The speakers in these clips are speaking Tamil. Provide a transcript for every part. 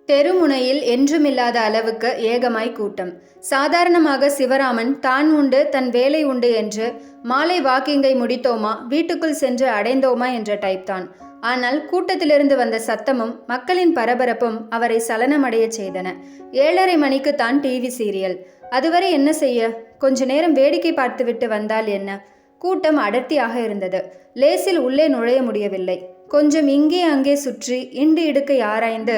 தெருமுனையில் என்றுமில்லாத அளவுக்கு ஏகமாய் கூட்டம். சாதாரணமாக சிவராமன் தான் உண்டு தன் வேலை உண்டு என்று மாலை வாக்கிங்கை முடித்தோமா வீட்டுக்குள் சென்று அடைந்தோமா என்ற டைப் தான். ஆனால் கூட்டத்திலிருந்து வந்த சத்தமும் மக்களின் பரபரப்பும் அவரை சலனமடைய செய்தன. 7:30 மணிக்கு தான் டிவி சீரியல். அதுவரை என்ன செய்ய? கொஞ்ச நேரம் வேடிக்கை பார்த்துவிட்டு வந்தால் என்ன? கூட்டம் அடர்த்தியாக இருந்தது. லேசில் உள்ளே நுழைய முடியவில்லை. கொஞ்சம் இங்கே அங்கே சுற்றி இண்டு இடுக்கை ஆராய்ந்து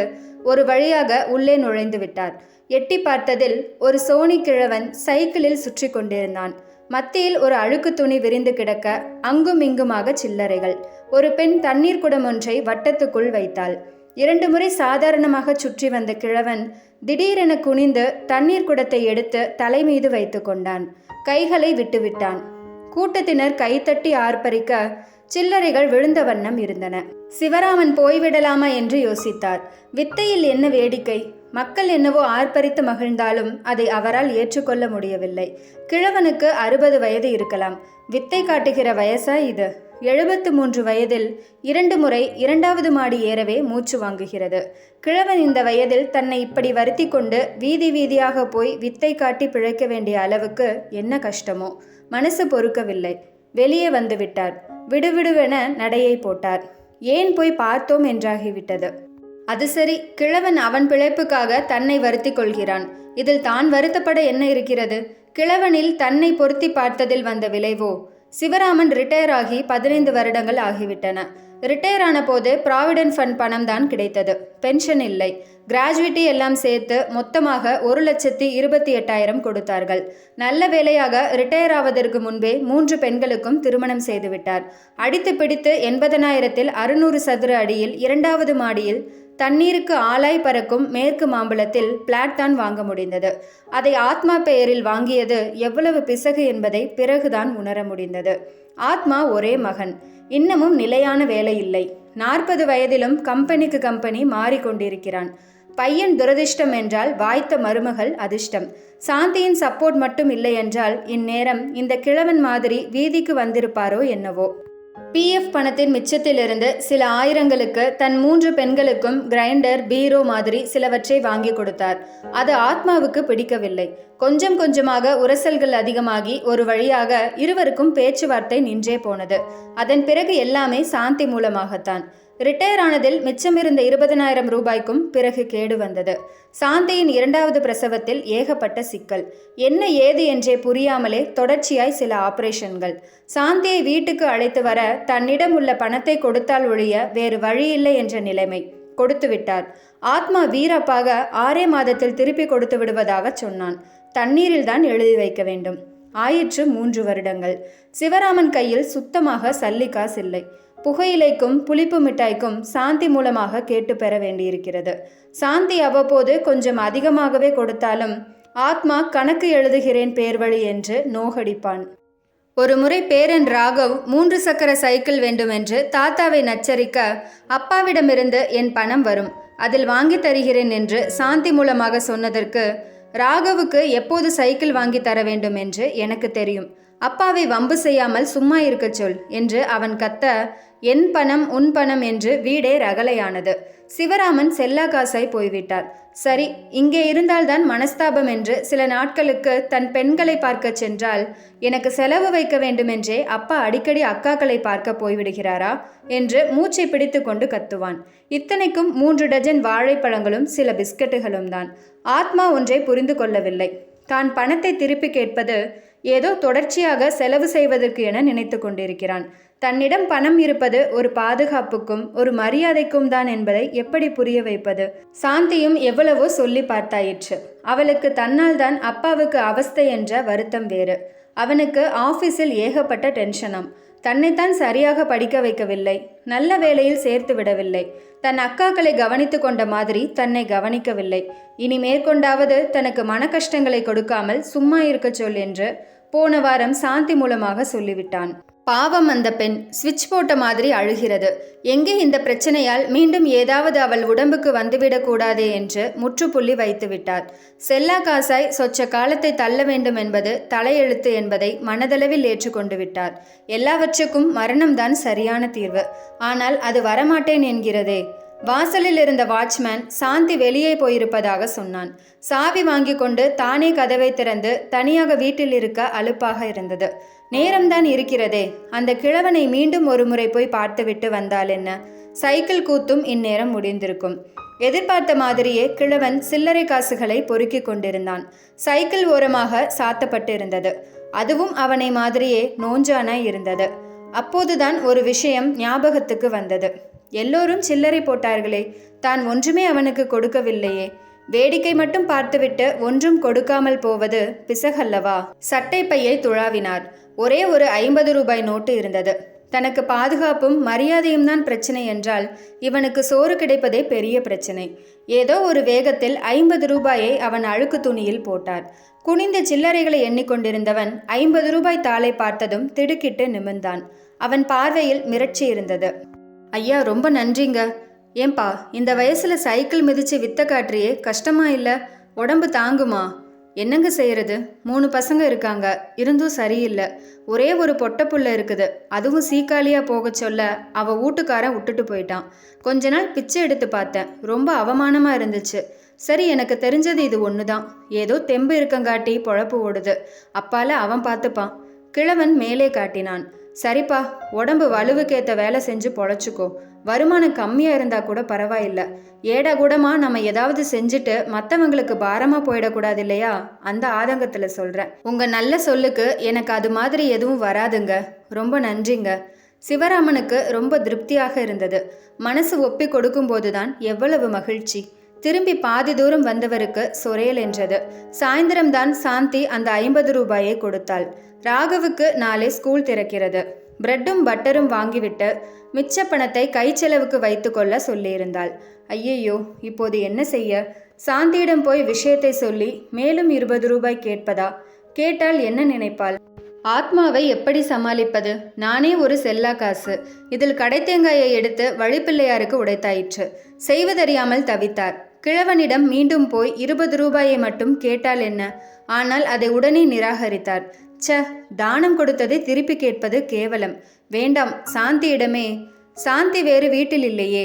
ஒரு வழியாக உள்ளே நுழைந்து விட்டார். எட்டி பார்த்ததில் ஒரு சோனி கிழவன் சைக்கிளில் சுற்றி கொண்டிருந்தான். மத்தியில் ஒரு அழுக்கு துணி விரிந்து கிடக்க அங்கும் இங்குமாக சில்லறைகள். ஒரு பெண் தண்ணீர் குடம் ஒன்றை வட்டத்துக்குள் வைத்தாள். 2 முறை சாதாரணமாக சுற்றி வந்த கிழவன் திடீரென குனிந்து தண்ணீர் குடத்தை எடுத்து தலை மீது வைத்து கொண்டான். கைகளை விட்டுவிட்டான். கூட்டத்தினர் கைத்தட்டி ஆர்ப்பரிக்க சில்லறைகள் விழுந்த வண்ணம் இருந்தன. சிவராமன் போய்விடலாமா என்று யோசித்தார். வித்தையில் என்ன வேடிக்கை? மக்கள் என்னவோ ஆர்ப்பரித்து மகிழ்ந்தாலும் அதை அவரால் ஏற்றுக்கொள்ள முடியவில்லை. கிழவனுக்கு 60 வயது இருக்கலாம். வித்தை காட்டுகிற வயசா இது? 73 வயதில் 2 முறை 2வது மாடி ஏறவே மூச்சு வாங்குகிறது. கிழவன் இந்த வயதில் தன்னை இப்படி வருத்தி கொண்டு வீதி வீதியாக போய் வித்தை காட்டி பிழைக்க வேண்டிய அளவுக்கு என்ன கஷ்டமோ? மனசு பொறுக்கவில்லை. வெளியே வந்து விட்டார். விடுவிடுவென நடையை போட்டார். ஏன் போய் பார்த்தோம் என்றாகிவிட்டது. அது சரி, கிழவன் அவன் பிழைப்புக்காக தன்னை வருத்தி கொள்கிறான். இதில் தான் வருத்தப்பட என்ன இருக்கிறது? கிழவனில் தன்னை பொருத்தி பார்த்ததில் வந்த விளைவோ? சிவராமன் ரிட்டையர் ஆகி 15 வருடங்கள் ஆகிவிட்டன. ரிட்டையர் ஆன போது ப்ராவிடென்ட் ஃபண்ட் பணம் தான் கிடைத்தது. பென்ஷன் இல்லை. கிராஜுவிட்டி எல்லாம் சேர்த்து மொத்தமாக 1,28,000 கொடுத்தார்கள். நல்ல வேலையாக ரிட்டையர் ஆவதற்கு முன்பே 3 பெண்களுக்கும் திருமணம் செய்துவிட்டார். அடித்து பிடித்து 80,000-ல் 600 சதுர அடியில் 2வது மாடியில் தண்ணீருக்கு ஆளாய் பறக்கும் மேற்கு மாம்பழத்தில் பிளாட் தான் வாங்க முடிந்தது. அதை ஆத்மா பெயரில் வாங்கியது எவ்வளவு பிசகு என்பதை பிறகுதான் உணர முடிந்தது. ஆத்மா ஒரே மகன். இன்னமும் நிலையான வேலை இல்லை. 40 வயதிலும் கம்பெனிக்கு கம்பெனி மாறிக்கொண்டிருக்கிறான். பையன் துரதிர்ஷ்டம் என்றால் வாய்த்த மருமகள் அதிர்ஷ்டம். சாந்தியின் சப்போர்ட் மட்டும் இல்லை என்றால் இந்நேரம் இந்த கிழவன் மாதிரி வீதிக்கு வந்திருப்பாரோ என்னவோ. பிஎஃப் பணத்தின் மிச்சத்திலிருந்து சில ஆயிரங்களுக்கு தன் 3 பெண்களுக்கும் கிரைண்டர், பீரோ மாதிரி சிலவற்றை வாங்கி கொடுத்தார். அது ஆத்மாவுக்கு பிடிக்கவில்லை. கொஞ்சம் கொஞ்சமாக உரசல்கள் அதிகமாகி ஒரு வழியாக இருவருக்கும் பேச்சுவார்த்தை நின்றே போனது. அதன் பிறகு எல்லாமே சாந்தி மூலமாகத்தான். ரிட்டையர் ஆனதில் மிச்சமிருந்த 20,000 ரூபாய்க்கும் பிறகு கேடு வந்தது. சாந்தியின் 2வது பிரசவத்தில் ஏகப்பட்ட சிக்கல். என்ன ஏது என்றே புரியாமலே தொடர்ச்சியாய் சில ஆபரேஷன்கள். சாந்தியை வீட்டுக்கு அழைத்து வர தன்னிடம் உள்ள பணத்தை கொடுத்தால் ஒழிய வேறு வழியில்லை என்ற நிலைமை. கொடுத்து விட்டார். ஆத்மா வீரப்பாக 6 மாதத்தில் திருப்பி கொடுத்து விடுவதாக சொன்னான். தண்ணீரில் தான் எழுதி வைக்க வேண்டும். ஆயிற்று 3 வருடங்கள். சிவராமன் கையில் சுத்தமாக சல்லி காசு இல்லை. புகையிலைக்கும் புளிப்பு மிட்டாய்க்கும் சாந்தி மூலமாக கேட்டு பெற வேண்டியிருக்கிறது. சாந்தி அவ்வப்போது கொஞ்சம் அதிகமாகவே கொடுத்தாலும் ஆத்மா கணக்கு எழுதுகிறேன் பேர்வழி என்று நோகடிப்பான். ஒரு முறை பேரன் ராகவ் 3 சக்கர சைக்கிள் வேண்டுமென்று தாத்தாவை நச்சரிக்க, அப்பாவிடமிருந்து என் பணம் வரும், அதில் வாங்கி தருகிறேன் என்று சாந்தி மூலமாக சொன்னதற்கு, ராகவுக்கு எப்போது சைக்கிள் வாங்கி தர வேண்டும் என்று எனக்கு தெரியும், அப்பாவை வம்பு செய்யாமல் சும்மா இருக்க சொல் என்று அவன் கத்த, என் பணம் உன் பணம் என்று வீடே ரகலையானது. சிவராமன் செல்லா காசாய் போய்விட்டார். சரி, இங்கே இருந்தால்தான் மனஸ்தாபம் என்று சில நாட்களுக்கு தன் பெண்களை பார்க்க சென்றால், எனக்கு செலவு வைக்க வேண்டுமென்றே அப்பா அடிக்கடி அக்காக்களை பார்க்க போய்விடுகிறாரா என்று மூச்சை பிடித்து கொண்டு கத்துவான். இத்தனைக்கும் 3 டஜன் வாழைப்பழங்களும் சில பிஸ்கட்டுகளும் தான். ஆத்மா ஒன்றை புரிந்து கொள்ளவில்லை. தான் பணத்தை திருப்பி கேட்பது ஏதோ தொடர்ச்சியாக செலவு செய்வதற்கு என நினைத்து கொண்டிருக்கிறான். தன்னிடம் பணம் இருப்பது ஒரு பாதுகாப்புக்கும் ஒரு மரியாதைக்கும் தான் என்பதை எப்படி புரிய வைப்பது? சாந்தியும் எவ்வளவோ சொல்லி பார்த்தாயிற்று. அவளுக்கு தன்னால் தான் அப்பாவுக்கு அவஸ்தை என்ற வருத்தம் வேறு. அவனுக்கு ஆஃபீஸில் ஏகப்பட்ட டென்ஷனாம். தன்னைத்தான் சரியாக படிக்க வைக்கவில்லை. நல்ல வேலையில் சேர்த்து விடவில்லை. தன் அக்காக்களை கவனித்து கொண்ட மாதிரி தன்னை கவனிக்கவில்லை. இனி மேற்கொண்டாவது தனக்கு மன கஷ்டங்களை கொடுக்காமல் சும்மா இருக்க சொல் என்று போன வாரம் சாந்தி மூலமாக சொல்லிவிட்டான். பாவம் அந்த பெண். ஸ்விட்ச் போட்ட மாதிரி அழுகிறது. எங்கே இந்த பிரச்சனையால் மீண்டும் ஏதாவது அவள் உடம்புக்கு வந்துவிடக்கூடாதே என்று முற்றுப்புள்ளி வைத்து விட்டார். செல்லா காசாய் சொச்ச காலத்தை தள்ள வேண்டும் என்பது தலையெழுத்து என்பதை மனதளவில் ஏற்றுக்கொண்டு விட்டார். எல்லாவற்றுக்கும் மரணம்தான் சரியான தீர்வு. ஆனால் அது வரமாட்டேன் என்கிறதே. வாசலில் இருந்த வாட்ச்மேன் சாந்தி வெளியே போயிருப்பதாக சொன்னான். சாவி வாங்கி கொண்டு தானே கதவை திறந்து தனியாக வீட்டில் இருக்க அலுப்பாக இருந்தது. நேரம்தான் இருக்கிறதே, அந்த கிழவனை மீண்டும் ஒரு முறை போய் பார்த்துவிட்டு வந்தால் என்ன? சைக்கிள் கூத்தும் இந்நேரம் முடிந்திருக்கும். எதிர்பார்த்த மாதிரியே கிழவன் சில்லறை காசுகளை பொறுக்கி கொண்டிருந்தான். சைக்கிள் ஓரமாக சாத்தப்பட்டிருந்தது. அதுவும் அவனை மாதிரியே நோஞ்சானாய் இருந்தது. அப்போதுதான் ஒரு விஷயம் ஞாபகத்துக்கு வந்தது. எல்லோரும் சில்லறை போட்டார்களே, தான் ஒன்றுமே அவனுக்கு கொடுக்கவில்லையே. வேடிக்கை மட்டும் பார்த்துவிட்டு ஒன்றும் கொடுக்காமல் போவது பிசகல்லவா? சட்டை பையை துழாவினார். ஒரே ஒரு 50 ரூபாய் நோட்டு இருந்தது. தனக்கு பாதுகாப்பும் மரியாதையும் தான் பிரச்சனை என்றால் இவனுக்கு சோறு கிடைப்பதே பெரிய பிரச்சனை. ஏதோ ஒரு வேகத்தில் 50 ரூபாயை அவன் அழுக்கு துணியில் போட்டார். குனிந்த சில்லறைகளை எண்ணிக்கொண்டிருந்தவன் 50 ரூபாய் தாளை பார்த்ததும் திடுக்கிட்டு நிமிர்ந்தான். அவன் பார்வையில் மிரட்சி இருந்தது. ஐயா, ரொம்ப நன்றிங்க. ஏன்பா, இந்த வயசுல சைக்கிள் மிதிச்சு வித்த காட்டுறியே, கஷ்டமா இல்லை? உடம்பு தாங்குமா? என்னங்க செய்யறது? 3 பசங்க இருக்காங்க, இருந்தும் சரியில்லை. ஒரே ஒரு பொட்டை புள்ள இருக்குது, அதுவும் சீக்காளியா போக சொல்ல அவ வீட்டுக்காரன் விட்டுட்டு போயிட்டான். கொஞ்ச நாள் பிச்சை எடுத்து பார்த்தேன், ரொம்ப அவமானமா இருந்துச்சு. சரி, எனக்கு தெரிஞ்சது இது ஒன்று தான். ஏதோ தெம்பு இருக்கங்காட்டி பொழப்பு ஓடுது. அப்பால அவன் பார்த்துப்பான். கிழவன் மேலே காட்டினான். சரிப்பா, உடம்பு வலுவுக்கேற்ற வேலை செஞ்சு பொழைச்சிக்கோ. வருமானம் கம்மியாக இருந்தால் கூட பரவாயில்லை. ஏடா கூடமாக நம்ம ஏதாவது செஞ்சுட்டு மற்றவங்களுக்கு பாரமாக போயிடக்கூடாது இல்லையா? அந்த ஆதங்கத்தில் சொல்கிறேன். உங்கள் நல்ல சொல்லுக்கு எனக்கு அது மாதிரி எதுவும் வராதுங்க. ரொம்ப நன்றிங்க. சிவராமனுக்கு ரொம்ப திருப்தியாக இருந்தது. மனசு ஒப்பி கொடுக்கும்போது தான் எவ்வளவு மகிழ்ச்சி. திரும்பி பாதி தூரம் வந்தவருக்கு சொரேல் என்றது. சாயந்தரம்தான் சாந்தி அந்த 50 ரூபாயை கொடுத்தாள். ராகவுக்கு நாளை ஸ்கூல் திறக்கிறது. பிரெட்டும் பட்டரும் வாங்கிவிட்டு மிச்ச பணத்தை கை செலவுக்கு வைத்து கொள்ள சொல்லியிருந்தாள். ஐயையோ, இப்போது என்ன செய்ய? சாந்தியிடம் போய் விஷயத்தை சொல்லி மேலும் 20 ரூபாய் கேட்பதா? கேட்டால் என்ன நினைப்பாள்? ஆத்மாவை எப்படி சமாளிப்பது? நானே ஒரு செல்லா காசு. இதில் கடைத்தேங்காயை எடுத்து வழிப்பிள்ளையாருக்கு உடைத்தாயிற்று. செய்வதறியாமல் தவித்தார். கிழவனிடம் மீண்டும் போய் 20 ரூபாயை மட்டும் கேட்டால் என்ன? ஆனால் அதை உடனே நிராகரித்தார். தானம் கொடுத்ததை திருப்பி கேட்பது கேவலம். வேண்டாம், சாந்தியிடமே. சாந்தி வேறு வீட்டில் இல்லையே.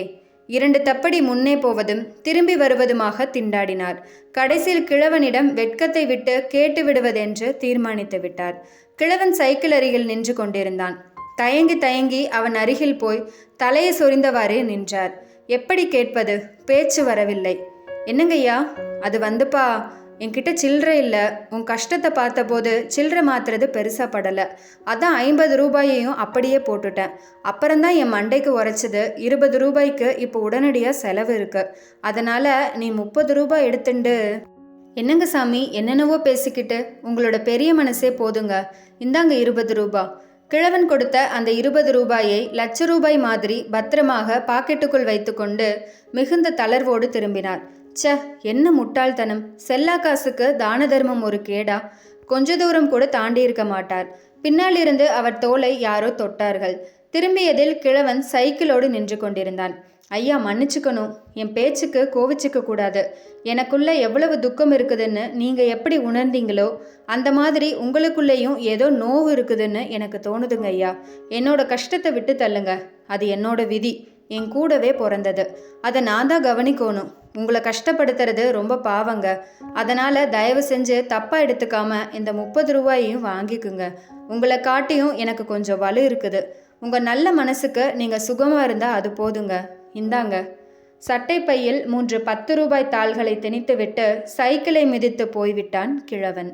2 தப்படி முன்னே போவதும் திரும்பி வருவதுமாக திண்டாடினார். கடைசியில் கிழவனிடம் வெட்கத்தை விட்டு கேட்டு விடுவதென்று தீர்மானித்து விட்டார். கிழவன் சைக்கிள் அருகில் நின்று கொண்டிருந்தான். தயங்கி தயங்கி அவன் அருகில் போய் தலையை சொரிந்தவாறே நின்றார். எப்படி கேட்பது? பேச்சு வரவில்லை. என்னங்கய்யா? அது வந்துப்பா, என்கிட்ட சில்லறை இல்லை. உன் கஷ்டத்தை பார்த்தபோது சில்லறை மாத்துறது பெருசாக படலை. அதான் 50 ரூபாயையும் அப்படியே போட்டுட்டேன். அப்புறம்தான் என் மண்டைக்கு உரைச்சது. 20 ரூபாய்க்கு இப்போ உடனடியாக செலவு இருக்கு. அதனால் நீ 30 ரூபாய் எடுத்துண்டு. என்னங்க சாமி, என்னென்னவோ பேசிக்கிட்டு? உங்களோட பெரிய மனசே போதுங்க. இந்தாங்க 20 ரூபா. கிழவன் கொடுத்த அந்த 20 ரூபாயை லட்ச ரூபாய் மாதிரி பத்திரமாக பாக்கெட்டுக்குள் வைத்துக்கொண்டு மிகுந்த தளர்வோடு திரும்பினார். என்ன முட்டாள்தனம்! செல்லா காசுக்கு தான தர்மம் ஒரு கேடா? கொஞ்ச தூரம் கூட தாண்டி இருக்க மாட்டார். பின்னாலிருந்து அவர் தோலை யாரோ தொட்டார்கள். திரும்பியதில் கிழவன் சைக்கிளோடு நின்று கொண்டிருந்தான். ஐயா, மன்னிச்சுக்கணும். என் பேச்சுக்கு கோவிச்சுக்க கூடாது. எனக்குள்ள எவ்வளவு துக்கம் இருக்குதுன்னு நீங்கள் எப்படி உணர்ந்தீங்களோ அந்த மாதிரி உங்களுக்குள்ளேயும் ஏதோ நோவு இருக்குதுன்னு எனக்கு தோணுதுங்க ஐயா. என்னோட கஷ்டத்தை விட்டு தள்ளுங்க. அது என்னோட விதி. என் கூடவே பிறந்தது. அதை நான் தான் கவனிக்கணும். உங்களை கஷ்டப்படுத்துறது ரொம்ப பாவங்க. அதனால் தயவு செஞ்சு தப்பாக எடுத்துக்காம இந்த 30 ரூபாயையும் வாங்கிக்குங்க. உங்களை காட்டியும் எனக்கு கொஞ்சம் வலு இருக்குது. உங்கள் நல்ல மனசுக்கு நீங்கள் சுகமாக இருந்தால் அது போதுங்க. இந்தாங்க. சட்டை பையில் 3 10 ரூபாய் தாள்களை திணித்துவிட்டு சைக்கிளை மிதித்து போய்விட்டான் கிழவன்.